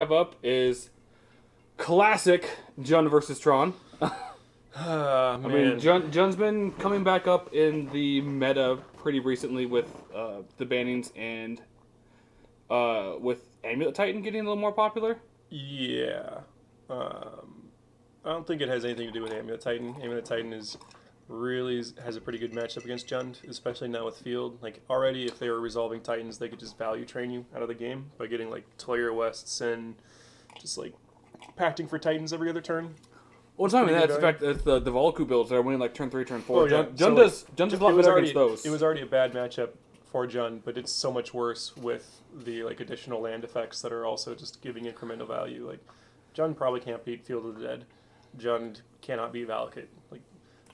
Have up is classic Jun versus Tron. Ah, I mean, man. Jun's been coming back up in the meta pretty recently with the bannings and with Amulet Titan getting a little more popular. Yeah. I don't think it has anything to do with Amulet Titan. Amulet Titan has a pretty good matchup against Jund, especially now with Field. Like already, if they were resolving Titans, they could just value train you out of the game by getting like Toyer Wests and just like pacting for Titans every other turn. Well, it's not even that. It's the fact that it's the Volaku builds that are winning like turn 3, turn 4. Oh yeah. Jun does a lot better against those. It was already a bad matchup for Jund, but it's so much worse with the like additional land effects that are also just giving incremental value. Like Jund probably can't beat Field of the Dead. Jund cannot beat Valakut. Like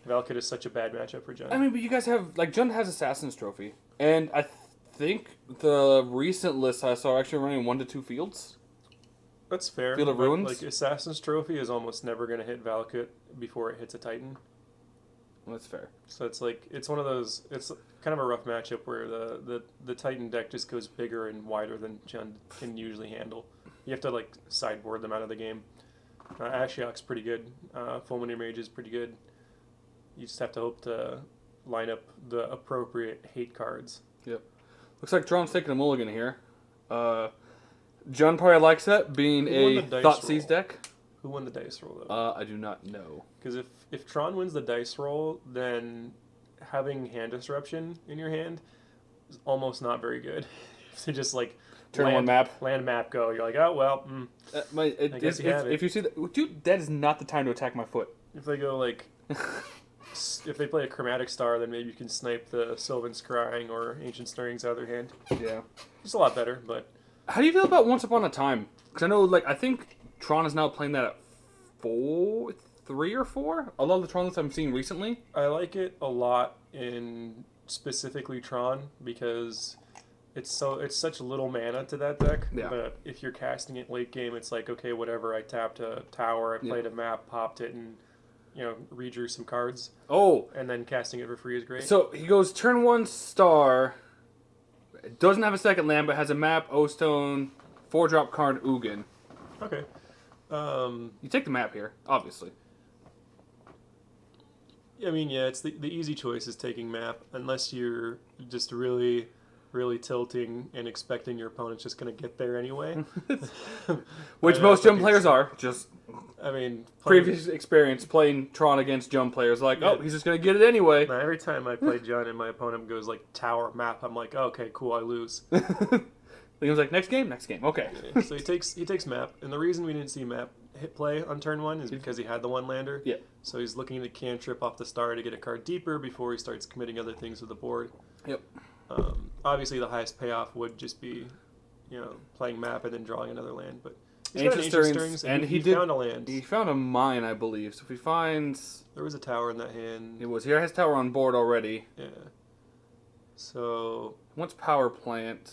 Valakut is such a bad matchup for Jund. I mean, but you guys have like Jun has Assassin's Trophy, and I think the recent list I saw actually running 1 to 2 fields. That's fair. Field of Ruins? Like Assassin's Trophy is almost never going to hit Valakut before it hits a Titan. Well, that's fair. So it's like it's one of those. It's kind of a rough matchup where the Titan deck just goes bigger and wider than Jund can usually handle. You have to like sideboard them out of the game. Ashiok's pretty good. Fulminator Mage is pretty good. You just have to hope to line up the appropriate hate cards. Yep. Looks like Tron's taking a mulligan here. Jun probably likes that, being Who won a the dice Thoughtseize roll? deck. Who won the dice roll though? I do not know. Because if Tron wins the dice roll, then having hand disruption in your hand is almost not very good. To just like Turn one map. land map go. You're like, oh well. I guess you have it. If you see that, dude, that is not the time to attack my foot. If they go like, if they play a Chromatic Star, then maybe you can snipe the Sylvan Scrying or Ancient Stirrings out of their hand. Yeah. It's a lot better, but How do you feel about Once Upon a Time? Because I know, like, I think Tron is now playing that at 3 or 4. A lot of the Tron lists I'm seeing recently. I like it a lot in specifically Tron because it's such little mana to that deck. Yeah. But if you're casting it late game, it's like okay, whatever. I tapped a tower, I played a map, popped it, and redrew some cards. Oh, And then casting it for free is great. so he goes turn 1 star. Doesn't have a second land, but has a map, O-Stone, 4-drop card, Ugin. Okay. You take the map here, obviously. I mean, yeah, it's the easy choice is taking map, unless you're just really, really tilting and expecting your opponent's just going to get there anyway. Which most Jump players are. Just I mean, previous experience playing Tron against Jump players. Like, Yeah. oh, he's just going to get it anyway. Now, every time I play John and my opponent goes like tower map, I'm like, oh, okay, cool, I lose. He was like, next game. Okay. So he takes map, and the reason we didn't see map hit play on turn 1 is because he had the one lander. Yeah. So he's looking to cantrip off the star to get a card deeper before he starts committing other things with the board. Yep. Obviously, the highest payoff would just be, playing map and then drawing another land. But he's got an Ancient Ancient Stirrings, Stirrings, and he he found a land. He found a mine, I believe. So if he finds... There was a tower in that hand. It was here. Has tower on board already. Yeah. So What's power plant?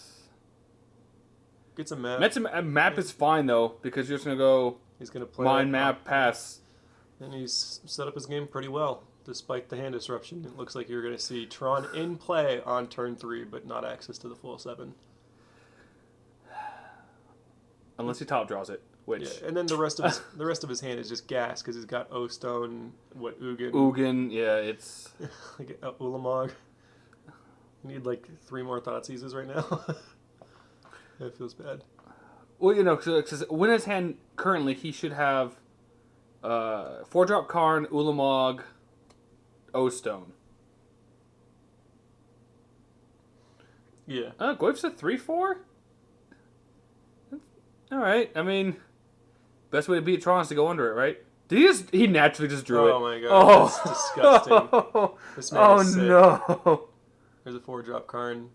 gets a map. A map is fine though, because you're just gonna go He's gonna play mine it. map pass. And he's set up his game pretty well, despite the hand disruption. It looks like you're going to see Tron in play on turn 3, but not access to the full 7. Unless he top draws it, which Yeah, and then the rest of his hand is just gas because he's got O Stone, Ugin, Ugin, yeah, it's like Ulamog. You need like 3 more Thoughtseizes right now. That feels bad. well, because when his hand currently he should have 4-drop Karn, Ulamog, O-Stone. Yeah. Goif's a 3/4. All right, I mean, best way to beat Tron is to go under it, right? He naturally just drew it. Oh my god, that's disgusting. This man is sick. No. There's a 4-drop Karn.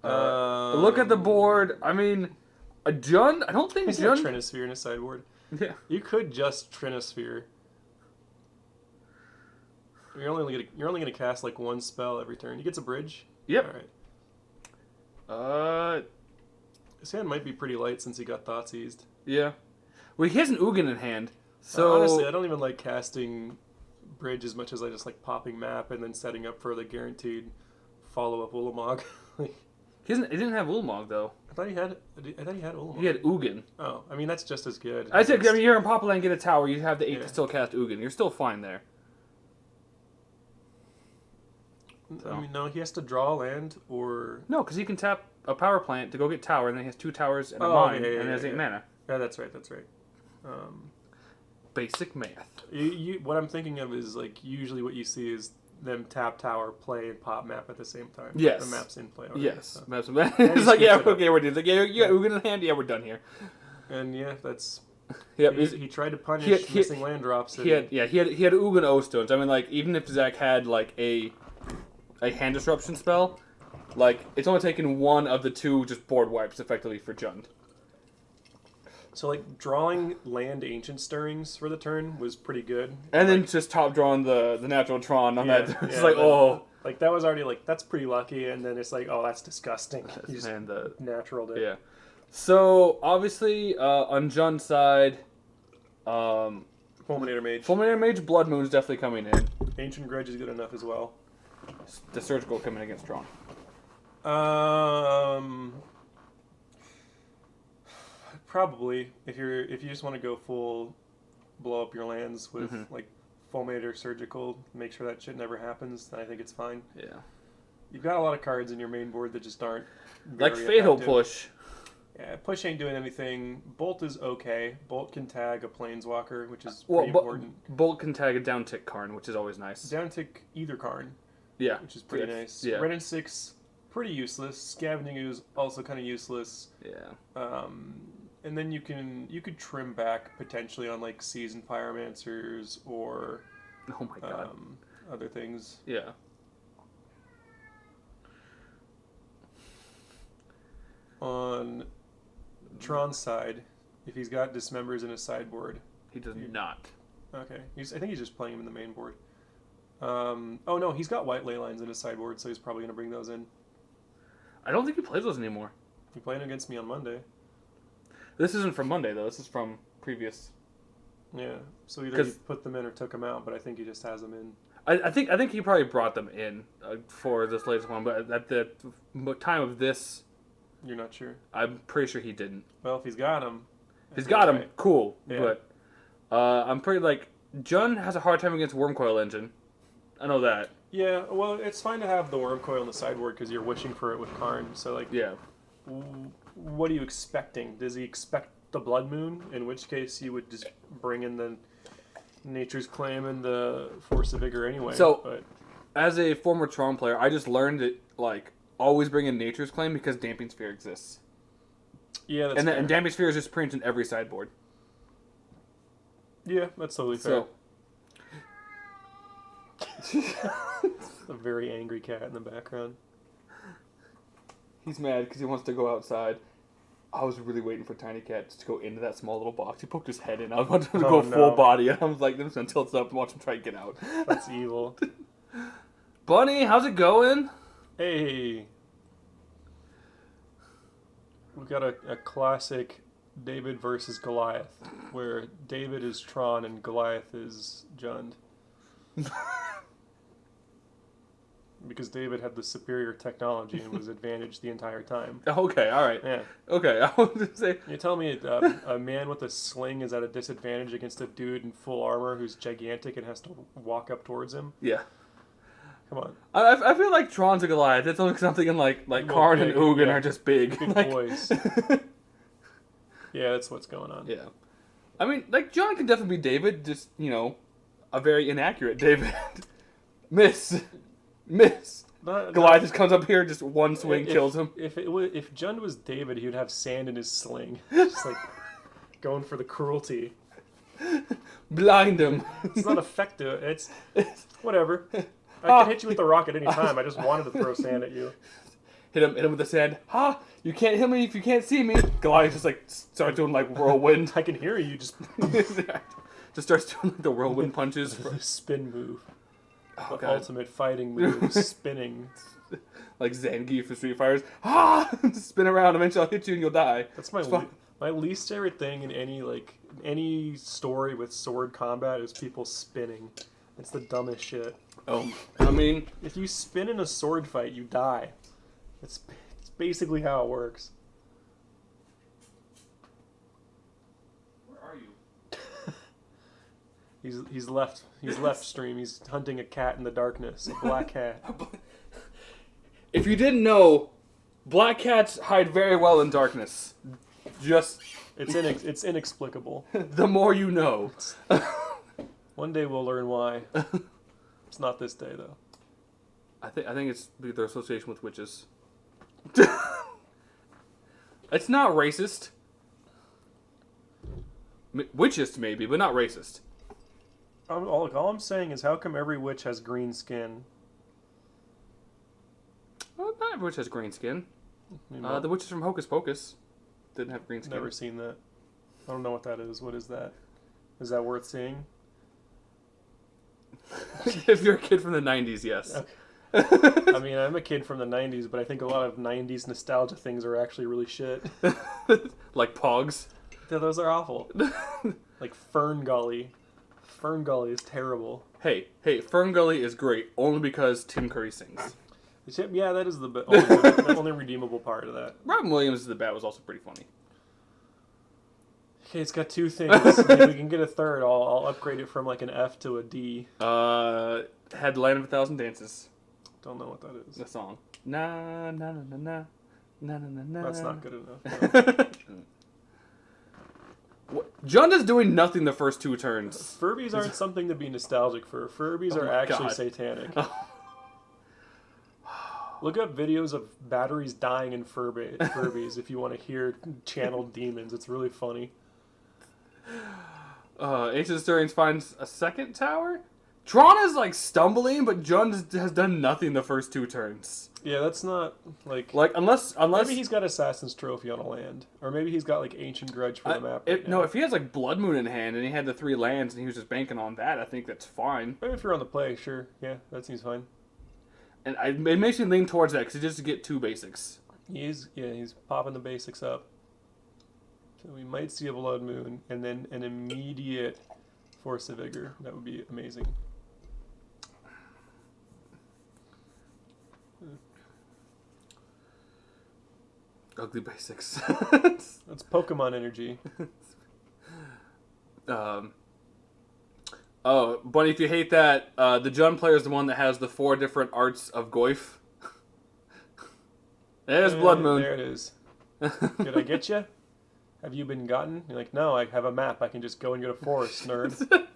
Look at the board. I mean, a Jun. I don't think He's got Jun. Trinosphere in his sideboard. Yeah. You could just Trinosphere. You're only gonna cast like 1 spell every turn. He gets a bridge. Yep. All right. His hand might be pretty light since he got Thoughtseized. Yeah. Well, he has an Ugin in hand, so Honestly, I don't even like casting bridge as much as I just like popping map and then setting up for the guaranteed follow up Ulamog. He didn't have Ulamog though. I thought he had Ulamog. He had Ugin. Oh, I mean that's just as good. I said, I mean, you're in Papa Land, get a tower. You have the 8 Yeah. to still cast Ugin. You're still fine there. So. I mean, no, he has to draw land or... No, because he can tap a power plant to go get tower, and then he has 2 towers and a Oh, mine, yeah, and he has 8 mana. Yeah, that's right. Basic math. What I'm thinking of is, like, usually what you see is them tap tower, play, and pop map at the same time. Yes. The map's in play already. Yes. So. Maps. It's like, yeah, okay, we're done. It's like, yeah, you got Ugin in hand? Yeah, we're done here. And, yeah, that's... Yep. He tried to punish missing land drops. He had Ugin O-Stones. I mean, like, even if Zach had, like, a hand disruption spell, like, it's only taken 1 of the 2 just board wipes, effectively, for Jund. So, like, drawing land Ancient Stirrings for the turn was pretty good. And then just top drawing the natural Tron on that. It's yeah, like, oh. Like, that was already, like, that's pretty lucky, and then it's like, oh, that's disgusting. Man, the natural it. Yeah. So, obviously, on Jund's side, Fulminator Mage. Fulminator Mage, Blood Moon's definitely coming in. Ancient Grudge is good enough as well. The Surgical coming against Tron. Probably if you just want to go full blow up your lands with like Fulminator Surgical, make sure that shit never happens, then I think it's fine. Yeah. You've got a lot of cards in your main board that just aren't Like very Fatal effective. Push. Yeah, Push ain't doing anything. Bolt is okay. Bolt can tag a Planeswalker, which is pretty important. Bolt can tag a down tick Karn, which is always nice. Down tick either Karn. Yeah. Which is pretty nice. Yeah. Red and 6, pretty useless. Scavenging Ooze, also kind of useless. Yeah. And then you could trim back potentially on like Seasoned Pyromancers or Oh my god. Other things. Yeah. On Tron's side, if he's got Dismembers in his sideboard. He does not. Okay. I think he's just playing him in the main board. Oh no, he's got White Ley Lines in his sideboard, so he's probably going to bring those in. I don't think he plays those anymore. He played against me on Monday. This isn't from Monday, though. This is from previous. Yeah. So either he put them in or took them out, but I think he just has them in. I think he probably brought them in for this latest one, but at the time of this... You're not sure? I'm pretty sure he didn't. Well, if he's got them... He's got them, cool. Yeah. But I'm pretty, like... Jund has a hard time against Wormcoil Engine. I know that. Yeah, well, it's fine to have the Wormcoil in the sideboard because you're wishing for it with Karn. So, like... Yeah. What are you expecting? Does he expect the Blood Moon? In which case, you would just bring in the Nature's Claim and the Force of Vigor anyway. So, as a former Tron player, I just learned that, like, always bring in Nature's Claim because Damping Sphere exists. Yeah, that's fair. And Damping Sphere is just printed in every sideboard. Yeah, that's totally fair. A very angry cat in the background. He's mad because he wants to go outside. I was really waiting for Tiny Cat to go into that small little box. He poked his head in. I wanted him to go full body. And I was like, I'm just going to tilt up and watch him try to get out. That's evil. Bunny, how's it going? Hey. We got a classic David versus Goliath, where David is Tron and Goliath is Jund. Because David had the superior technology and was advantaged the entire time. Okay, all right. Yeah. Okay, I was going to say... You tell me a man with a sling is at a disadvantage against a dude in full armor who's gigantic and has to walk up towards him? Yeah. Come on. I feel like Tron's a Goliath. It's only something in like Karn and Ugin are just big. Big like... boys. Yeah, that's what's going on. Yeah. I mean, like, John can definitely be David, just, you know, a very inaccurate David. Miss. Goliath just comes up here, just one swing kills him. If Jund was David, he would have sand in his sling. Just like going for the cruelty. Blind him. It's not effective. It's whatever. I can hit you with the rock at any time. I just wanted to throw sand at you. Hit him with the sand. Ha! You can't hit me if you can't see me. Goliath just like starts doing like whirlwind. I can hear you. Just starts doing like the whirlwind punches. The spin move. Oh, the God. ultimate fighting move. Spinning. Like Zangief for Street Fighters. Ha! Spin around. Eventually I'll hit you and you'll die. That's my least favorite thing in any story with sword combat is people spinning. It's the dumbest shit. Oh, I mean, if you spin in a sword fight, you die. It's basically how it works. Where are you? He's left stream. He's hunting a cat in the darkness, a black cat. If you didn't know, black cats hide very well in darkness. Just It's inexplicable. the more you know. One day we'll learn why. It's not this day though. I think it's their association with witches. It's not racist. Witchist maybe, but not racist. All I'm saying is, how come every witch has green skin? Well, not every witch has green skin. You know, The witches from Hocus Pocus didn't have green skin. never seen that. I don't know what that is. What is that? Is that worth seeing? If you're a kid from the 90s, yes. Okay. I mean, I'm a kid from the 90s, but I think a lot of 90s nostalgia things are actually really shit. Like Pogs. Yeah, those are awful. Like Fern Gully. Fern Gully is terrible. Hey, Fern Gully is great only because Tim Curry sings. Yeah, that is the only redeemable part of that. Robin Williams' The Bat was also pretty funny. Okay, it's got two things. If we can get a third, I'll upgrade it from like an F to a D. Had the Land of a Thousand Dances. Don't know what that is. The song. Na na na na na na na na. That's not good enough. John is doing nothing the first two turns. Furbies aren't something to be nostalgic for. Furbies are actually satanic. Look up videos of batteries dying in Furbies if you want to hear channeled demons. It's really funny. Ace of Asturians finds a second tower. Tron is like stumbling, but John has done nothing the first two turns. Yeah, that's not like unless maybe he's got Assassin's Trophy on a land, or maybe he's got like Ancient Grudge for the map. If he has like Blood Moon in hand and he had the 3 lands and he was just banking on that, I think that's fine. Maybe if you're on the play, sure, yeah, that seems fine. And it makes me lean towards that because he just get 2 basics. He's popping the basics up. So we might see a Blood Moon and then an immediate Force of Vigor. That would be amazing. Ugly basics. That's Pokemon energy. Oh, but if you hate that, the Jun player is the one that has the 4 different arts of Goyf. There's Blood Moon. There it is. Did I get you? Have you been gotten? You're like, no, I have a map. I can just go and get a forest, nerd.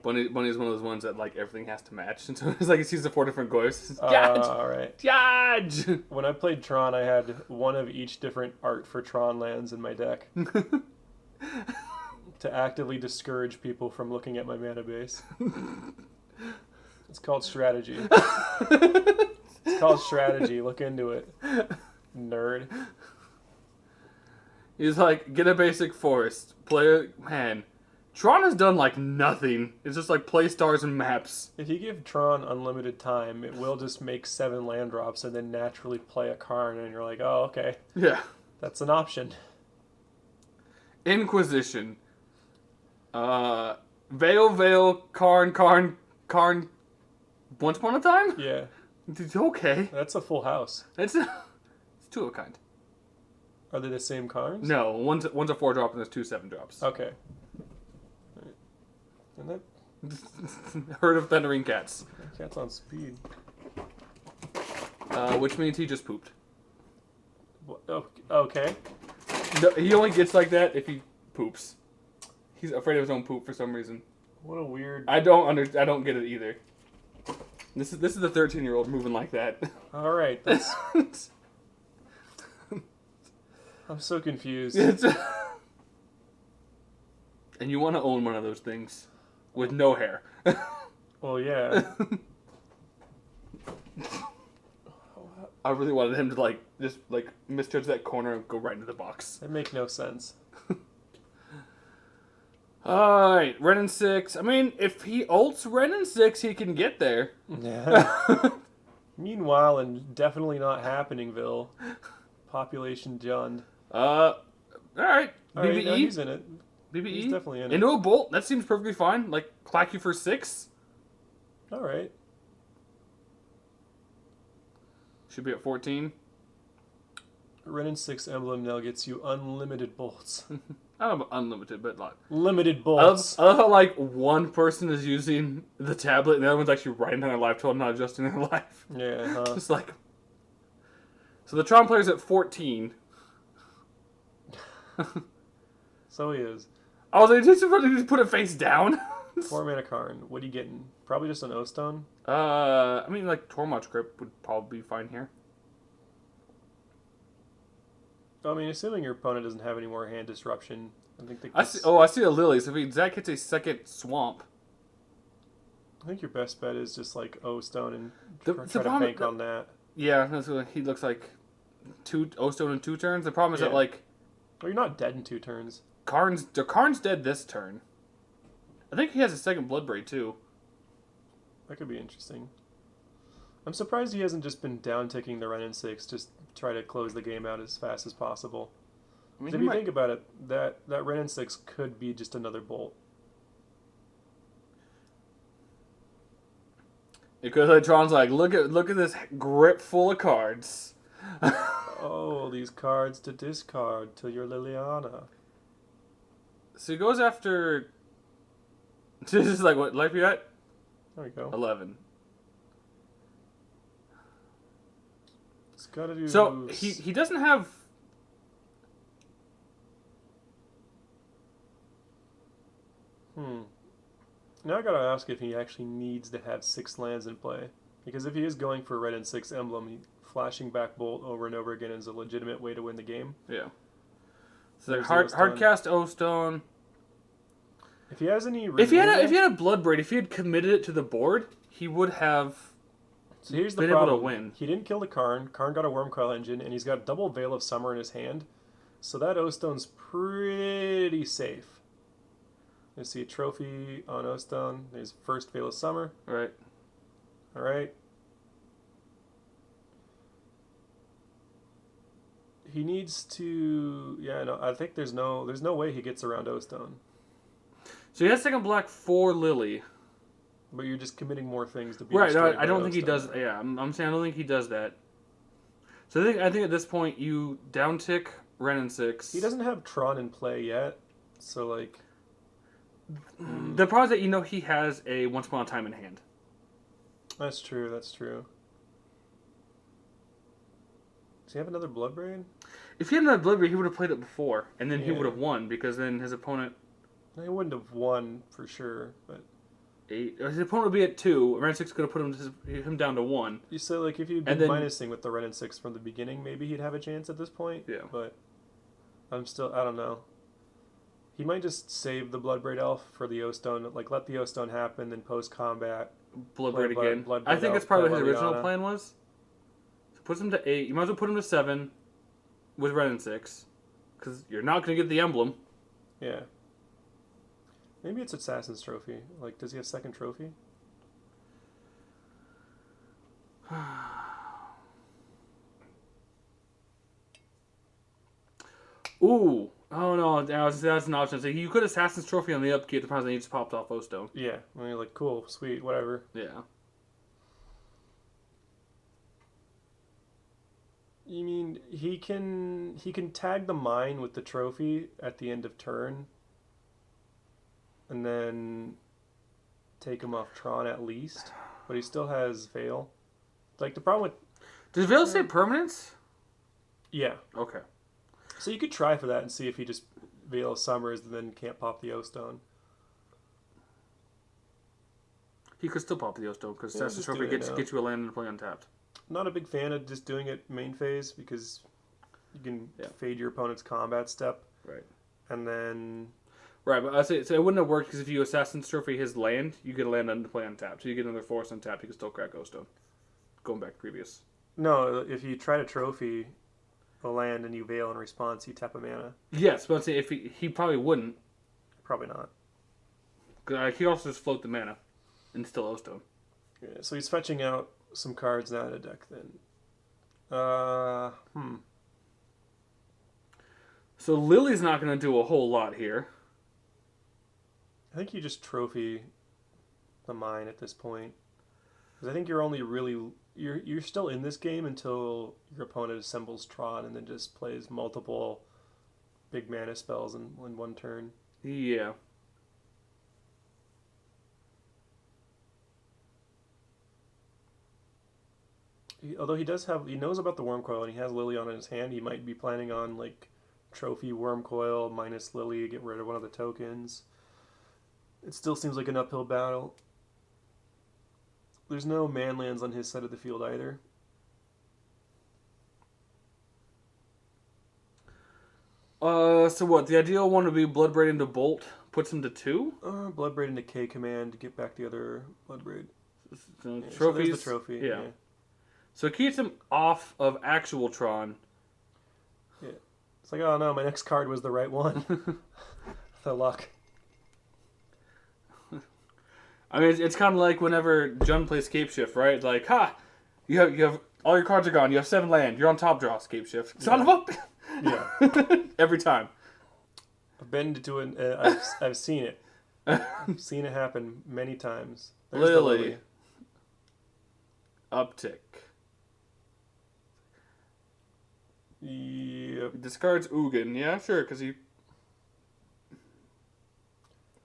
Bunny is one of those ones that like everything has to match, and so it's like he sees the 4 different Goyfs. All right. Dodge! When I played Tron, I had one of each different art for Tron lands in my deck. To actively discourage people from looking at my mana base. It's called strategy. It's called strategy. Look into it. Nerd. He's like, get a basic forest. Man. Tron has done like nothing. It's just like play stars and maps. If you give Tron unlimited time, it will just make 7 land drops and then naturally play a Karn, and you're like, oh, okay. Yeah. That's an option. Inquisition. Veil, Karn. Once upon a time? Yeah. Okay. That's a full house. It's 2 of a kind. Are they the same Karns? No, one's a 4-drop and there's 2 7-drops. Okay. Right. And that Herd of Thundering Cats. cat's on speed. Which means he just pooped. Oh, okay. No, he only gets like that if he poops. He's afraid of his own poop for some reason. What a weird. I don't get it either. This is the 13-year-old moving like that. All right, that's. I'm so confused. And you want to own one of those things with no hair. Well, yeah. I really wanted him to just misjudge that corner and go right into the box. That makes no sense. Alright, Ren and 6. I mean, if he ults Ren and 6, he can get there. Yeah. Meanwhile, and definitely not happeningville, population Jund. Alright. BBE. No, he's in it. BBE. He's definitely in it. Into a bolt. That seems perfectly fine. Like, clack you for 6. All right. Should be at 14. Ren and 6 emblem now gets you unlimited bolts. I don't know about unlimited, but like Limited bolts. I love how like one person is using the tablet and the other one's actually writing down their life total, not adjusting their life. Yeah, huh? Just like so, the Tron player's at 14. So he is. I was like, just put it face down. 4 mana Karn. What are you getting? Probably just an O-Stone? I mean, like Tormod's Crypt would probably be fine here. I mean, assuming your opponent doesn't have any more hand disruption, I think I see a Lily. So if Zach hits a second swamp, I think your best bet is just like O-Stone and try to problem- bank on that. yeah, that's what he looks like. 2 O-Stone in 2 turns. The problem is that like Well, you're not dead in 2 turns. Karn's dead this turn. I think he has a second Bloodbraid too. That could be interesting. I'm surprised he hasn't just been down-ticking the Ren and 6, just try to close the game out as fast as possible. I mean, If you think about it, that Ren and 6 could be just another bolt. because like Tron's like, look at this grip full of cards. Oh, these cards to discard to your Liliana. So he goes after. This is like what life you at? There we go. 11. It's gotta do. So he doesn't have. Now I gotta ask if he actually needs to have 6 lands in play. Because if he is going for a Red and 6 emblem, flashing back Bolt over and over again is a legitimate way to win the game. Yeah. So hard cast O-Stone. If he has any, if he had a Bloodbraid, if he had committed it to the board, he would have. So here's the been problem. able to win. He didn't kill the Karn. Karn got a Wormcoil Engine, and he's got double Veil of Summer in his hand. So that O-Stone's pretty safe. You see a trophy on O-Stone. There's first Veil of Summer. Right. All right. He needs to. Yeah, no. I think there's no way he gets around O-Stone. So he has second black for Lily. But you're just committing more things to be Right. No, destroyed I by don't think he O-Stone. does. Yeah, I'm saying I don't think he does that. So I think at this point you down tick Ren and 6. He doesn't have Tron in play yet, so like. The problem is that he has a once upon a time in hand. That's true. That's true. Does he have another Bloodbraid? If he had another Bloodbraid, he would have played it before, and then he Yeah. would have won because then his opponent. He wouldn't have won for sure, but 8. His opponent would be at 2. Ren 6 could have put him down to 1. you said like if you'd been minusing with the Ren and 6 from the beginning, maybe he'd have a chance at this point. Yeah. But I don't know. He might just save the Bloodbraid Elf for the O-Stone, like let the O-Stone happen, then post combat. Bloodbraid again. Bloodbraid I think Elf, that's probably what play his original Liliana. plan was. So puts him to 8. You might as well put him to 7 with Ren and 6 because you're not going to get the emblem. Yeah. Maybe it's Assassin's Trophy. Like, does he have second trophy? Ooh. Oh no, that's an option. So you could Assassin's Trophy on the upkeep. The problem is he just popped off O-Stone. Yeah. I mean, like, cool, sweet, whatever. Yeah. You mean he can tag the mine with the trophy at the end of turn, and then take him off Tron at least, but he still has Veil. Like the problem with Does Veil say permanence? yeah, Okay. so you could try for that and see if he just Veil of Summers and then can't pop the O-Stone. He could still pop the O-Stone because Yeah, Assassin's just Trophy do it now. gets you a land and play untapped. Not a big fan of just doing it main phase because you can Yeah. fade your opponent's combat step. Right. And then Right, but I say so it wouldn't have worked because if you Assassin's Trophy his land, you get a land to play untapped. So you get another force untapped, you can still crack O-Stone. Going back to previous. no, if you try to trophy a land and you Veil in response, you tap a mana. Yes, but I'm saying if he probably wouldn't. Probably not. Cause he also just float the mana and still O-Stone. Yeah, so he's fetching out some cards now in a deck then. So Lily's not going to do a whole lot here. I think you just trophy the mine at this point. Because I think you're only really you're still in this game until your opponent assembles Tron and then just plays multiple big mana spells in one turn. Yeah. Although he knows about the Wormcoil and he has Lily on his hand, he might be planning on like trophy Wormcoil minus Lily, get rid of one of the tokens. It still seems like an uphill battle. There's no manlands on his side of the field either. So what? The ideal one would be Bloodbraid into Bolt, puts him to 2? Bloodbraid into K command to get back the other Bloodbraid. So Yeah, trophies. so there's the trophy. Yeah. So it keeps him off of actual Tron. Yeah. It's like, oh no, my next card was the right one. The luck. I mean, it's kind of like whenever Jun plays Scape Shift, right? Like, you have all your cards are gone. You have 7 land. You're on top draw. Scape Shift. Son of a. Yeah. Every time. I've been to an. I've seen it. I've seen it happen many times. There's the Lily. Uptick. Yep. Discards Ugin. Yeah, sure, because he's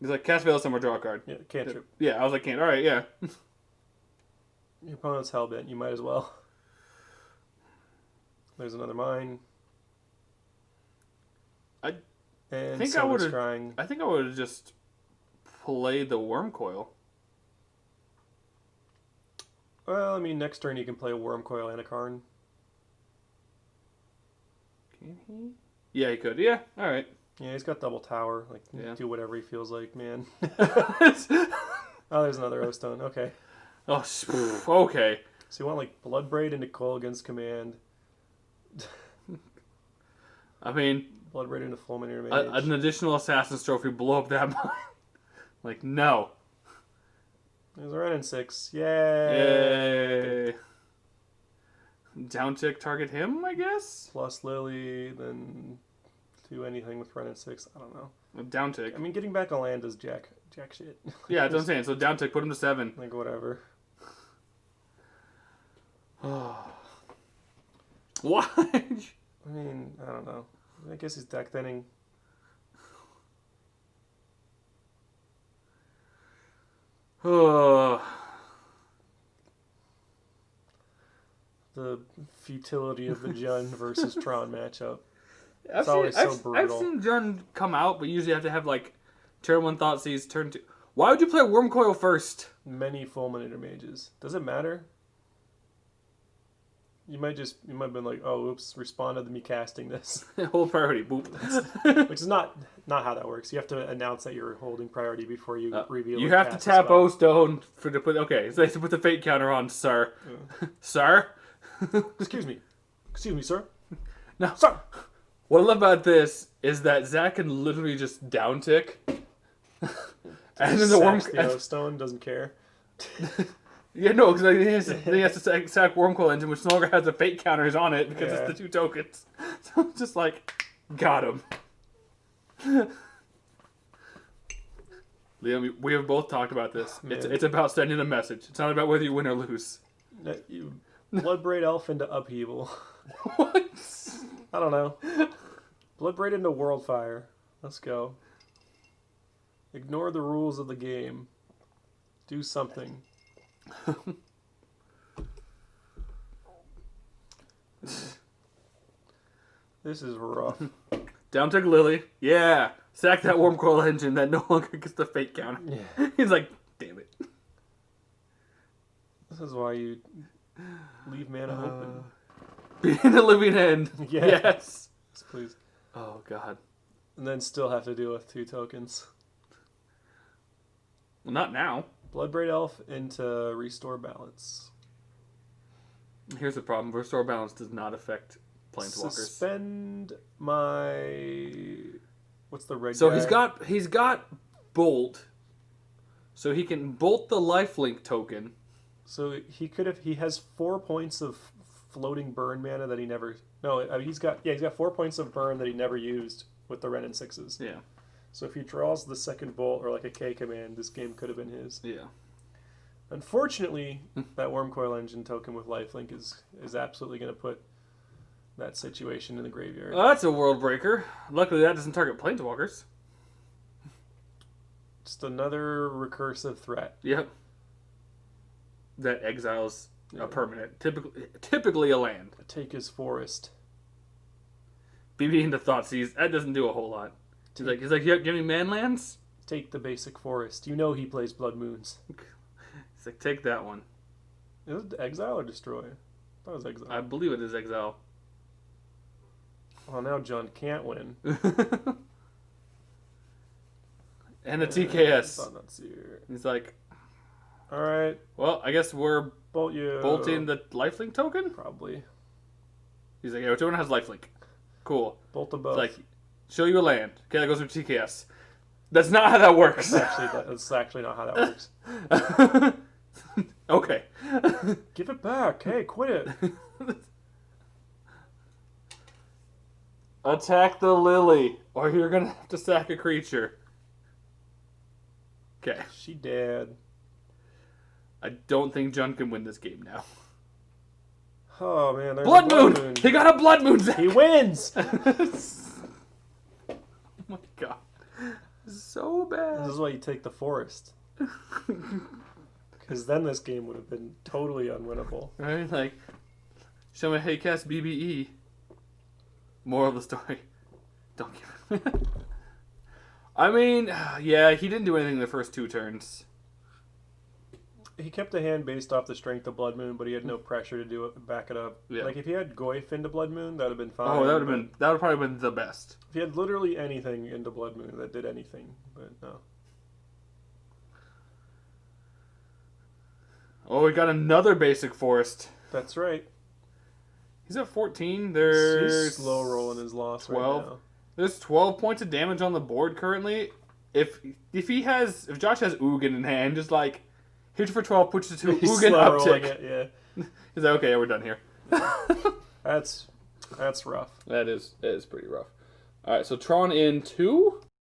like, cast Veil Summer, draw a card. Yeah, cantrip. Yeah, I was like, can't. All right, yeah. Your opponent's hellbent. You might as well. There's another mine. I think I would have just played the Wormcoil. Well, I mean, next turn you can play a Wormcoil and a Karn. Can he? Yeah, he could. Yeah, all right. Yeah, he's got double tower. Like, Yeah. do whatever he feels like, man. Oh, there's another O-Stone. Okay. Oh, okay. So you want, like, Bloodbraid into Coil against command. I mean, Bloodbraid into Fulminator Mage. an additional Assassin's Trophy, blow up that mine. Like, no. There's a run in 6. Yay! Yay. Down tick, target him, I guess? Plus Lily, then do anything with run in 6. I don't know. Down tick. I mean, getting back a land is jack shit. Yeah, that's what I'm saying. So down tick, put him to 7. Like, whatever. Why? I mean, I don't know. I guess he's deck thinning. Oh. The futility of the Jun versus Tron matchup. It's always so I've brutal. seen Jun come out, but usually you have to have like turn 1 Thoughtseize, turn 2. Why would you play Wormcoil first? Many Fulminator Mages. Does it matter? You might have been like, oh, oops, responded to me casting this. Hold priority, boop. Which is not how that works. You have to announce that you're holding priority before you reveal. You have to tap O-Stone to put. Okay, so they have to put the fate counter on, sir. Yeah. Sir. Excuse me, sir. No, sir. What I love about this is that Zach can literally just down tick, and then the O-Stone doesn't care. Yeah, no, because he has to sack Wormcoil engine, which no longer has the fate counters on it because it's the 2 tokens. So it's just like, got him. Liam, we have both talked about this. It's about sending a message. It's not about whether you win or lose. You Bloodbraid Elf into Upheaval. What? I don't know. Bloodbraid into Worldfire. Let's go. Ignore the rules of the game. Do something. This is rough. Down tick Lily. Yeah. Sack that Wormcoil engine that no longer gets the fate counter. Yeah. He's like, damn it. This is why you leave mana open. Being the living end. Yeah. Yes. Please. Oh, God. And then still have to deal with 2 tokens. Well, not now. Bloodbraid Elf into Restore Balance. Here's the problem. Restore Balance does not affect Planeswalkers. Suspend my... What's the red So guy? he's got Bolt. So he can bolt the lifelink token. So he has 4 points of floating burn mana that he never... No, I mean, he's got 4 points of burn that he never used with the Ren and 6s. Yeah. So if he draws the second bolt or like a K command, this game could have been his. Yeah. Unfortunately, that Wormcoil Engine token with lifelink is absolutely going to put that situation in the graveyard. Well, that's a world breaker. Luckily, that doesn't target planeswalkers. Just another recursive threat. Yep. That exiles a permanent. Typically a land. Take his forest. BB into Thoughtseize. That doesn't do a whole lot. He's like, give me manlands? Take the basic forest. You know he plays Blood Moons. He's like, take that one. Is it exile or destroy? I thought it was exile. I believe it is exile. Well, now John can't win. And a TKS. Thought not here. He's like, all right. Well, I guess we're Bolt you. bolting the lifelink token? Probably. He's like, yeah, which one has lifelink? Cool. Bolt them both. It's like, show you a land. Okay, that goes with TKS. That's not how that works. That's actually not how that works. Okay. Give it back. Hey, quit it. Attack the lily, or you're gonna have to sack a creature. Okay. She dead. I don't think John can win this game now. Oh man, there's Blood a Moon! He got a Blood Moon, Zach! He wins! Oh my god. So bad. This is why you take the forest. Because then this game would have been totally unwinnable. Right? Like, show me how you cast BBE. Moral of the story. Don't give it. I mean, yeah, he didn't do anything the first 2 turns. He kept the hand based off the strength of Blood Moon, but he had no pressure to do it, back it up. Yeah. Like if he had Goyf into Blood Moon, that would have been fine. Oh, that would probably been the best. If he had literally anything into Blood Moon that did anything, but no. Oh, we got another basic forest. That's right. He's at 14. There's He's slow rolling his loss 12. right now. There's 12 points of damage on the board currently. If Josh has Ugin in hand, just like hit for 12, puts it to Ugin uptick. It, yeah. He's like, okay, we're done here. That's rough. It is pretty rough. All right, so Tron in 2.